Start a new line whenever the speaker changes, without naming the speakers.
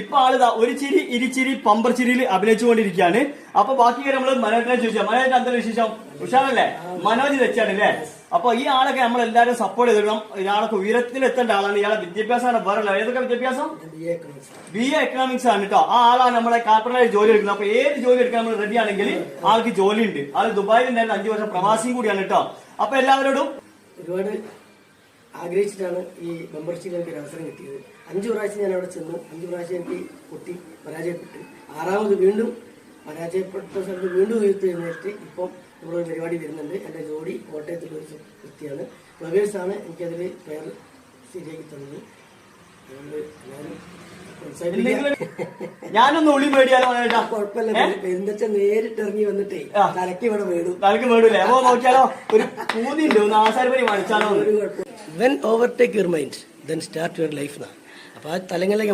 ഇപ്പൊ ആളിതാ ഒരു ചിരി ഇരുചിരി പമ്പർ ചിരിയിൽ അഭിനയിച്ചുകൊണ്ടിരിക്കുകയാണ്. അപ്പൊ ബാക്കി കാര്യം നമ്മള് മനോജിനെ ചോദിച്ചാൽ മനോജിന്റെ അന്തരീക്ഷം ഉഷാറല്ലേ? മനോജ് വെച്ചാണല്ലേ? അപ്പൊ ഈ ആളൊക്കെ നമ്മളെല്ലാരും സപ്പോർട്ട് ചെയ്തിടണം. ഇയാളൊക്കെ ഉയരത്തിലെത്തേണ്ട ആളാണ്. ഇയാളെ വിദ്യാഭ്യാസമാണ് വേറെ. ഏതൊക്കെ വിദ്യാഭ്യാസം? BA എക്കണോമിക്സ് ആണ് കേട്ടോ. ആ ആളാണ് നമ്മളെ കാർപ്പറേറ്റ് ജോലി എടുക്കുന്നത്. അപ്പൊ ഏത് ജോലി എടുക്കാൻ നമ്മൾ റെഡി ആണെങ്കിൽ ആൾക്ക് ജോലി ഉണ്ട്. ആൾ ദുബായിൽ ഉണ്ടായിരുന്ന 5 വർഷം പ്രവാസിയും കൂടിയാണ് കേട്ടോ. അപ്പൊ എല്ലാവരോടും
ഒരുപാട് ആഗ്രഹിച്ചിട്ടാണ് ഈ മെമ്പർഷിപ്പ് എനിക്ക് ഒരു അവസരം കിട്ടിയത്. 5 പ്രാവശ്യം ഞാൻ അവിടെ ചെന്നു. 5 പ്രാവശ്യം എനിക്ക് പൊട്ടി പരാജയപ്പെട്ടു. 6ാമത് വീണ്ടും പരാജയപ്പെട്ട സ്ഥലത്ത് വീണ്ടും ഉയർത്തി ഇപ്പം നമ്മുടെ പരിപാടി വരുന്നുണ്ട്. എൻ്റെ ജോഡി കോട്ടയത്തുള്ള ഒരു വ്യക്തിയാണ്. ഫ്ലവേഴ്സാണ് എനിക്കതിൽ പേര് ശരിയാക്കി തന്നത്. അതുകൊണ്ട്
ഞാനൊന്ന് ഉള്ളി മേടിയാലോ?
കുഴപ്പമില്ല. എന്താ വെച്ചാൽ നേരിട്ട് ഇറങ്ങി വന്നിട്ടേ തലക്ക് ഇവിടെ വീടും.
തലക്ക് വീടൂലേ? അപ്പൊ നോക്കിയാലോ, ഒരു പൂതിണ്ട്, ഒന്ന് ആശാരപ്പരി മണിച്ചാലോ.
When overtake your mind, then start your life. അപ്പൊ ആ തലങ്ങളിലേക്ക്